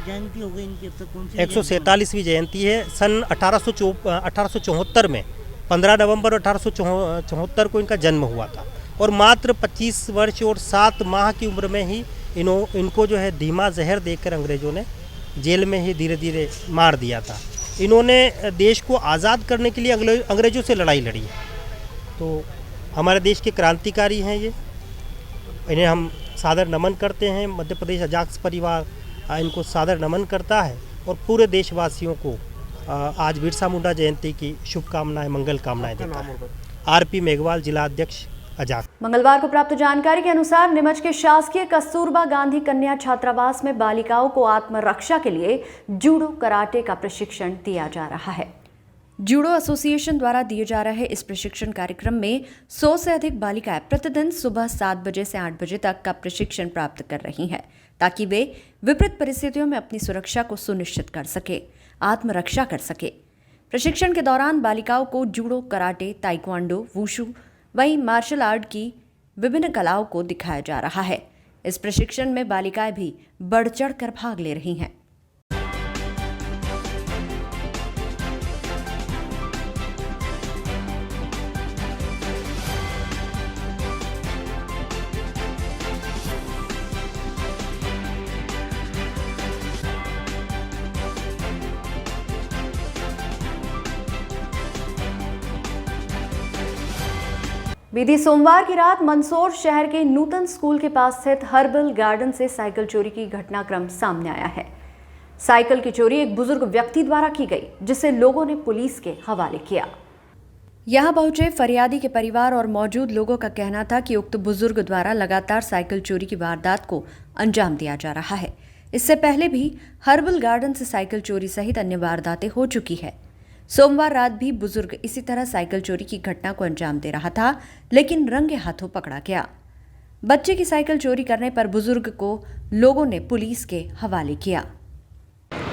जयंती हो गई इनकी अब तक? कौन सी 147वीं जयंती है। सन 1874 में 15 नवंबर 1874 को इनका जन्म हुआ था और मात्र 25 वर्ष और 7 माह की उम्र में ही इनको जो है धीमा जहर देकर अंग्रेज़ों ने जेल में ही धीरे धीरे मार दिया था। इन्होंने देश को आज़ाद करने के लिए अंग्रेज़ों से लड़ाई लड़ी है। तो हमारे देश के क्रांतिकारी हैं ये, इन्हें हम सादर नमन करते हैं। मध्य प्रदेश अजाक्स परिवार इनको सादर नमन करता है और पूरे देशवासियों को आज बिरसा मुंडा जयंती की शुभकामनाएं मंगल कामनाएं देता है। आरपी मेघवाल, जिला अध्यक्ष अजाक्स। मंगलवार को प्राप्त जानकारी के अनुसार नीमच के शासकीय कस्तूरबा गांधी कन्या छात्रावास में बालिकाओं को आत्मरक्षा के लिए जूडो कराटे का प्रशिक्षण दिया जा रहा है। जूडो एसोसिएशन द्वारा दिए जा रहे इस प्रशिक्षण कार्यक्रम में 100 से अधिक बालिकाएं प्रतिदिन सुबह 7 बजे से 8 बजे तक का प्रशिक्षण प्राप्त कर रही हैं, ताकि वे विपरीत परिस्थितियों में अपनी सुरक्षा को सुनिश्चित कर सके, आत्मरक्षा कर सके। प्रशिक्षण के दौरान बालिकाओं को जूडो, कराटे, ताइक्वांडो, वुशु, वहीं मार्शल आर्ट की विभिन्न कलाओं को दिखाया जा रहा है। इस प्रशिक्षण में बालिकाएं भी बढ़ चढ़ कर भाग ले रही हैं। बीती सोमवार की रात मंदसौर शहर के नूतन स्कूल के पास स्थित हर्बल गार्डन से साइकिल चोरी की घटनाक्रम सामने आया है। साइकिल की चोरी एक बुजुर्ग व्यक्ति द्वारा की गई, जिसे लोगों ने पुलिस के हवाले किया। यहां पहुंचे फरियादी के परिवार और मौजूद लोगों का कहना था कि उक्त बुजुर्ग द्वारा लगातार साइकिल चोरी की वारदात को अंजाम दिया जा रहा है। इससे पहले भी हर्बल गार्डन से साइकिल चोरी सहित अन्य वारदातें हो चुकी है। सोमवार रात भी बुजुर्ग इसी तरह साइकिल चोरी की घटना को अंजाम दे रहा था, लेकिन रंगे हाथों पकड़ा गया। बच्चे की साइकिल चोरी करने पर बुजुर्ग को लोगों ने पुलिस के हवाले किया।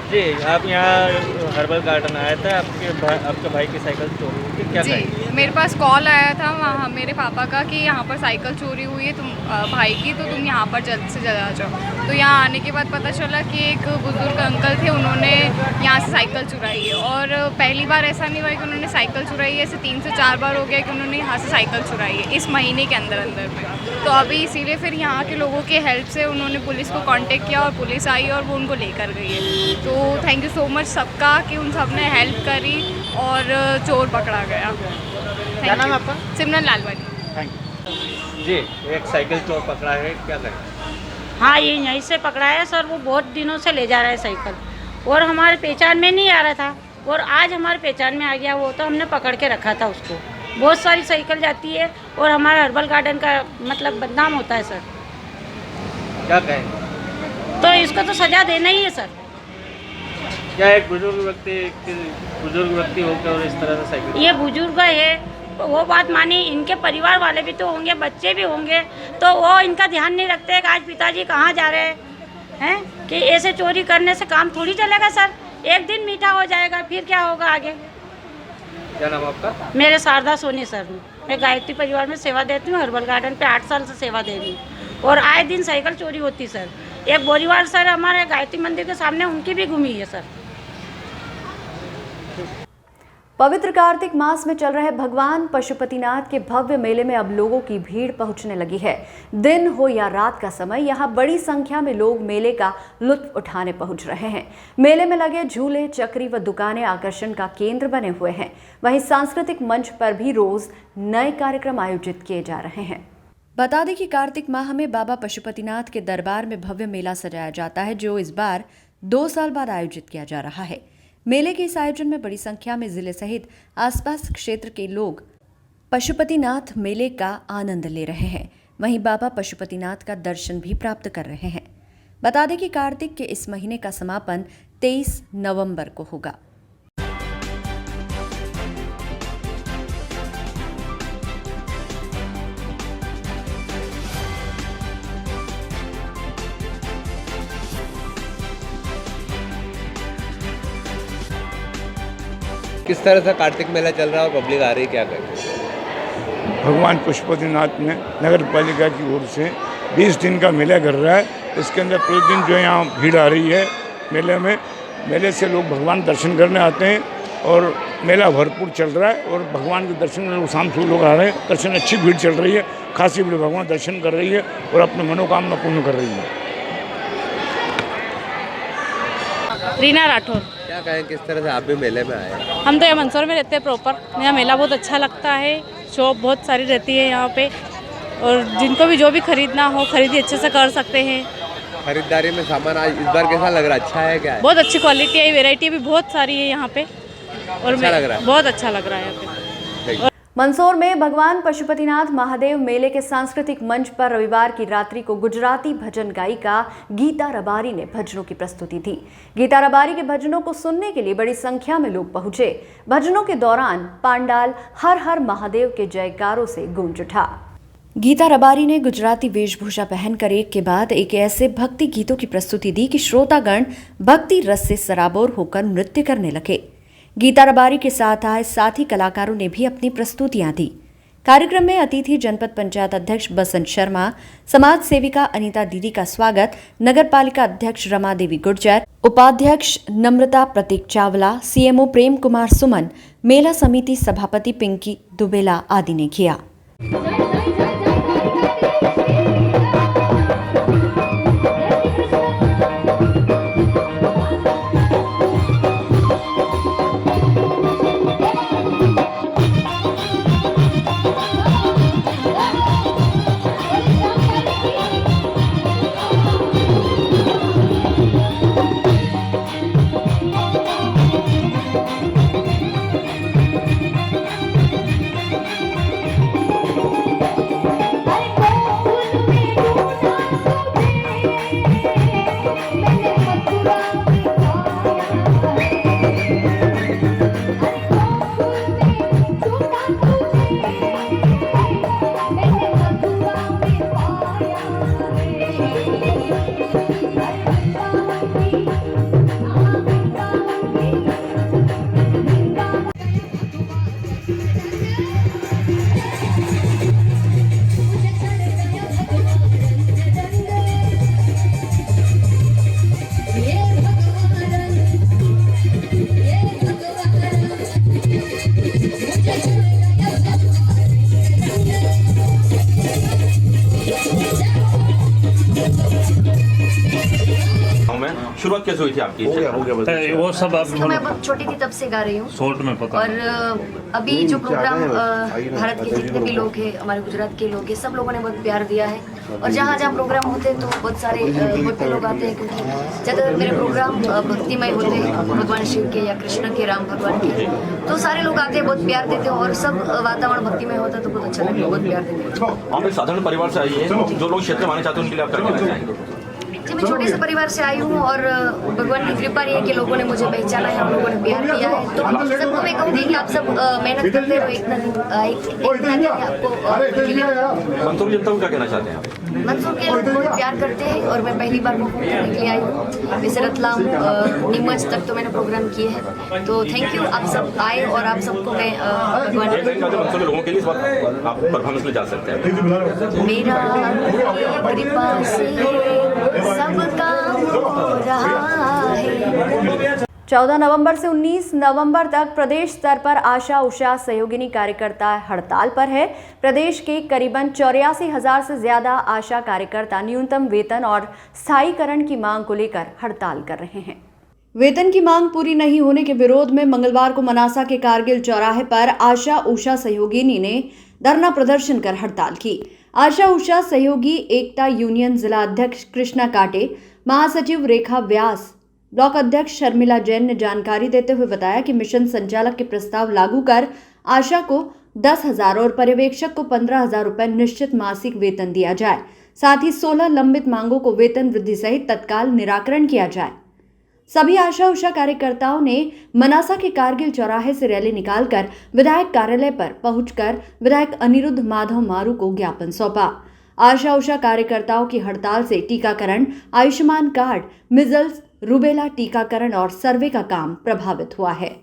जी, आप यहाँ हर्बल गार्डन आया था, आपके भाई की साइकिल चोरी हुई थी, क्या जी, मेरे पास कॉल आया था वहाँ मेरे पापा का कि यहाँ पर साइकिल चोरी हुई है तुम भाई की, तो तुम यहाँ पर जल्द से जल्द आ जाओ। तो यहाँ आने के बाद पता चला कि एक बुजुर्ग अंकल थे, उन्होंने यहाँ से साइकिल चुराई है। और पहली बार ऐसा नहीं हुआ कि उन्होंने साइकिल चुराई है, ऐसे 3 से 4 बार हो गया कि उन्होंने यहाँ से साइकिल चुराई है इस महीने के अंदर में। तो अभी इसीलिए फिर यहाँ के लोगों के हेल्प से उन्होंने पुलिस को कांटेक्ट किया और पुलिस आई और वो उनको लेकर गई है। तो थैंक यू सो मच सबका कि उन सब ने हेल्प करी और चोर पकड़ा गया। क्या नाम है आपका? Simran Lalwani. Thank you. Sir. जी, एक साइकिल चोर पकड़ा है, क्या करें? हाँ, ये यहीं से पकड़ा है सर। वो बहुत दिनों से ले जा रहा है साइकिल और हमारे पहचान में नहीं आ रहा था और आज हमारे पहचान में आ गया। वो तो हमने पकड़ के रखा था उसको। बहुत सारी साइकिल जाती है और हमारा हर्बल गार्डन का मतलब बदनाम होता है सर। क्या कहें? तो इसको तो सजा देना ही है सर। क्या एक बुजुर्ग व्यक्ति होकर और इस तरह से साइकिल? ये बुजुर्ग है, वो बात मानी। इनके परिवार वाले भी तो होंगे, बच्चे भी होंगे, तो वो इनका ध्यान नहीं रखते कि आज पिताजी कहाँ जा रहे हैं कि ऐसे चोरी करने से काम थोड़ी चलेगा सर। एक दिन मीठा हो जाएगा, फिर क्या होगा आगे। क्या नाम आपका? मेरे शारदा सोनी सर। मैं गायत्री परिवार में सेवा देती हूँ। हर्बल गार्डन पे 8 साल से सेवा दे रही हूँ और आए दिन साइकिल चोरी होती सर। एक बोरीवाल सर हमारे गायत्री मंदिर के सामने, उनकी भी घूमी है सर। पवित्र कार्तिक मास में चल रहे भगवान पशुपतिनाथ के भव्य मेले में अब लोगों की भीड़ पहुंचने लगी है। दिन हो या रात का समय, यहां बड़ी संख्या में लोग मेले का लुत्फ उठाने पहुंच रहे हैं। मेले में लगे झूले, चक्री व दुकानें आकर्षण का केंद्र बने हुए हैं। वहीं सांस्कृतिक मंच पर भी रोज नए कार्यक्रम आयोजित किए जा रहे हैं। बता दें कि कार्तिक माह में बाबा पशुपतिनाथ के दरबार में भव्य मेला सजाया जाता है, जो इस बार 2 साल बाद आयोजित किया जा रहा है। मेले के इस आयोजन में बड़ी संख्या में जिले सहित आसपास क्षेत्र के लोग पशुपतिनाथ मेले का आनंद ले रहे हैं। वहीं बाबा पशुपतिनाथ का दर्शन भी प्राप्त कर रहे हैं। बता दें कि कार्तिक के इस महीने का समापन 23 नवंबर को होगा। किस तरह से कार्तिक मेला चल रहा है और पब्लिक आ रही है, क्या करें? भगवान पशुपतिनाथ में नगर पालिका की ओर से 20 दिन का मेला कर रहा है। इसके अंदर प्रतिदिन जो यहाँ भीड़ आ रही है मेले में। मेले से लोग भगवान दर्शन करने आते हैं और मेला भरपूर चल रहा है और भगवान के दर्शन में लोग शाम से लोग आ रहे हैं। दर्शन अच्छी भीड़ चल रही है, खासी भीड़ भगवान दर्शन कर रही है और अपनी मनोकामना पूर्ण कर रही है। रीना राठौर। क्या कहें, किस तरह से आप भी मेले में आए? हम तो यहाँ मंदसौर में रहते हैं प्रॉपर। यहाँ मेला बहुत अच्छा लगता है। शॉप बहुत सारी रहती है यहाँ पे और जिनको भी जो भी खरीदना हो खरीदी अच्छे से कर सकते हैं। खरीदारी में सामान आज इस बार कैसा लग रहा है? अच्छा है क्या है? बहुत अच्छी क्वालिटी है, वैरायटी भी बहुत सारी है यहाँ पे और अच्छा लग रहा है? बहुत अच्छा लग रहा है यहाँ पे। मंदसौर में भगवान पशुपतिनाथ महादेव मेले के सांस्कृतिक मंच पर रविवार की रात्रि को गुजराती भजन गायिका गीता रबारी ने भजनों की प्रस्तुति दी। गीता रबारी के भजनों को सुनने के लिए बड़ी संख्या में लोग पहुंचे। भजनों के दौरान पांडाल हर हर महादेव के जयकारों से गूंज उठा। गीता रबारी ने गुजराती वेशभूषा पहनकर एक के बाद एक ऐसे भक्ति गीतों की प्रस्तुति दी कि श्रोतागण भक्ति रस से सराबोर होकर नृत्य करने लगे। गीता रबारी के साथ आए साथी कलाकारों ने भी अपनी प्रस्तुतियां दी। कार्यक्रम में अतिथि जनपद पंचायत अध्यक्ष बसंत शर्मा, समाज सेविका अनीता दीदी का स्वागत, नगरपालिका अध्यक्ष रमा देवी गुर्जर, उपाध्यक्ष नम्रता प्रतीक चावला, सीएमओ प्रेम कुमार सुमन, मेला समिति सभापति पिंकी दुबेला आदि ने किया। कैसे हुई थी आपकी? वो सब आप मैं बहुत छोटी थी तब से गा रही हूँ। शॉर्ट में पता और अभी जो प्रोग्राम भारत के जितने भी लोग हैं, हमारे गुजरात के लोग हैं, सब लोगों ने बहुत प्यार दिया है। और जहाँ जहाँ प्रोग्राम होते हैं तो बहुत सारे बहुत लोग आते हैं, क्योंकि ज़्यादातर मेरे प्रोग्राम भक्तिमय होते हैं, भगवान शिव के या कृष्ण के, राम भगवान के। तो सारे लोग आते हैं, बहुत प्यार देते हैं और सब वातावरण भक्तिमय होता है तो बहुत अच्छा लगता है, बहुत प्यार देते हैं। आप एक साधारण परिवार से आई है, जो लोग क्षेत्र में आना चाहते हैं उनके लिए आप क्या कहना चाहेंगे? जी, मैं छोटे से परिवार से आई हूँ और भगवान की कृपा रही है कि लोगों ने मुझे पहचाना है, हम लोगों ने प्यार दिया है। तो सबको मैं कहूँगी कि आप सब मेहनत करते रहो, एक दिन आपको मिलेगा। मंसूर जनता को क्या कहना चाहते हैं आप? मंसूर के लोग बहुत प्यार करते हैं और मैं पहली बार परफॉर्म करने के लिए आई हूँ। वैसे रतलाम नीमच तक तो मैंने प्रोग्राम किए हैं, तो थैंक यू, आप सब आए और आप सबको मैं भगवान मंसूर लोगों के लिए इस बार आप परफॉर्मेंस ले जा सकते हैं। मेरा कृपा से सब काम हो रहा है। 14 नवंबर से 19 नवंबर तक प्रदेश स्तर पर आशा उषा सहयोगिनी कार्यकर्ता हड़ताल पर है। प्रदेश के करीबन 84,000 से ज्यादा आशा कार्यकर्ता न्यूनतम वेतन और स्थायीकरण की मांग को लेकर हड़ताल कर रहे हैं। वेतन की मांग पूरी नहीं होने के विरोध में मंगलवार को मनासा के कारगिल चौराहे पर आशा उषा सहयोगिनी ने धरना प्रदर्शन कर हड़ताल की। आशा उषा सहयोगी एकता यूनियन जिला अध्यक्ष कृष्णा काटे, महासचिव रेखा व्यास, ब्लॉक अध्यक्ष शर्मिला जैन ने जानकारी देते हुए बताया कि मिशन संचालक के प्रस्ताव लागू कर आशा को 10,000 और पर्यवेक्षक को 15,000 रुपए निश्चित मासिक वेतन दिया जाए। साथ ही 16 लंबित मांगों को वेतन वृद्धि सहित तत्काल निराकरण किया जाए। सभी आशा उषा कार्यकर्ताओं ने मनासा के कारगिल चौराहे से रैली निकालकर विधायक कार्यालय पर पहुंचकर विधायक अनिरुद्ध माधव मारू को ज्ञापन सौंपा। आशा उषा कार्यकर्ताओं की हड़ताल से टीकाकरण, आयुष्मान कार्ड, मिजल्स, रूबेला टीकाकरण और सर्वे का काम प्रभावित हुआ है।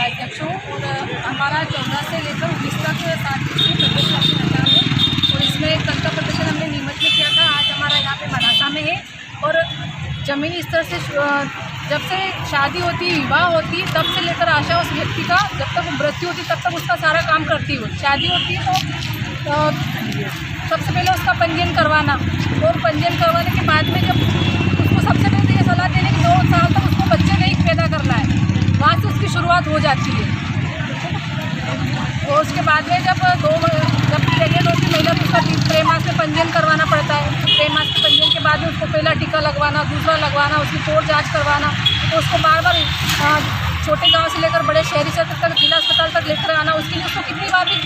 अध्यक्ष हूँ और हमारा 14 से लेकर 19 तक 7 प्रदेश है और इसमें कल का प्रदर्शन हमने नीमच में किया था। आज हमारा यहाँ पे मनासा में है और ज़मीनी स्तर से जब से शादी होती, विवाह होती, तब से लेकर आशा उस व्यक्ति का जब तक मृत्यु होती तब तक उसका सारा काम करती हो। शादी होती है तो सबसे पहले उसका पंजीयन करवाना और पंजीयन करवाने के बाद में जब उसको सबसे पहले ये सलाह देने की 2 साल तक उसको बच्चे नहीं पैदा करना है, वहाँ से उसकी शुरुआत हो जाती है। और उसके बाद में जब प्रेगनेंट होती महिला तो उसका 3 मास में पंजीयन करवाना पड़ता है। 3 मास के पंजीयन के बाद में उसको पहला टीका लगवाना, दूसरा लगवाना, उसकी कोर जांच करवाना, तो उसको बार बार छोटे गांव से लेकर बड़े शहरी क्षेत्र तक जिला अस्पताल तक लेकर आना, उसके लिए उसको कितनी बार भी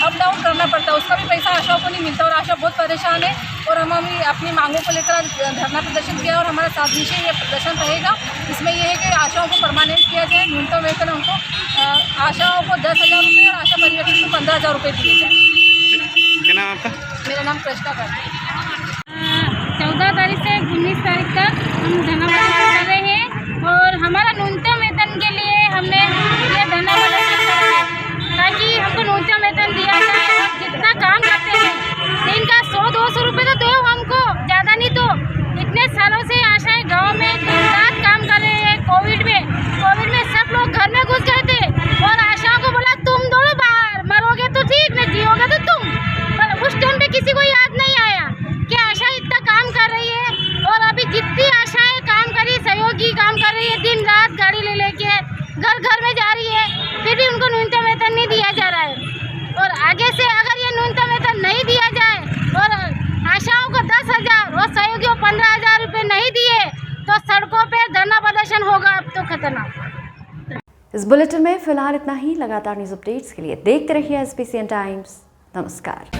अप डाउन करना पड़ता है। उसका भी पैसा आशा को नहीं मिलता और आशा बहुत परेशान है। और हम अभी अपनी मांगों को लेकर धरना प्रदर्शन किया और हमारा 7 दिन से ये प्रदर्शन रहेगा। इसमें यह है कि आशाओं को परमानेंट किया जाए, न्यूनतम वेतन उनको आशाओं को 10,000 रुपये और आशा पर्यवेक्षक को 15,000 रुपये दिए जाए। क्या नाम आपका? मेरा नाम कृष्णा काटे। 14 तारीख से 19 तारीख तक हम धरना प्रदर्शन कर रहे हैं और हमारा न्यूनतम वेतन के लिए हमने ये धरना प्रदर्शन करा है ताकि हमको न्यूनतम वेतन दिया जाए। हम जितना काम करते हैं दिन का 100-200 रुपये तो दो हमको, ज़्यादा नहीं तो। इतने सालों से आशाएं गांव में दिन रात काम कर रहे हैं। कोविड में घर घर में जा रही है, फिर भी उनको न्यूनतम वेतन नहीं दिया जा रहा है। और आगे से अगर ये न्यूनतम वेतन नहीं दिया जाए और आशाओं को 10,000 और सहयोगियों 15,000 रुपये नहीं दिए तो सड़कों पे धरना प्रदर्शन होगा। अब तो खतरनाक। इस बुलेटिन में फिलहाल इतना ही। लगातार न्यूज अपडेट्स के लिए देखते रहिए SBCN टाइम्स। नमस्कार।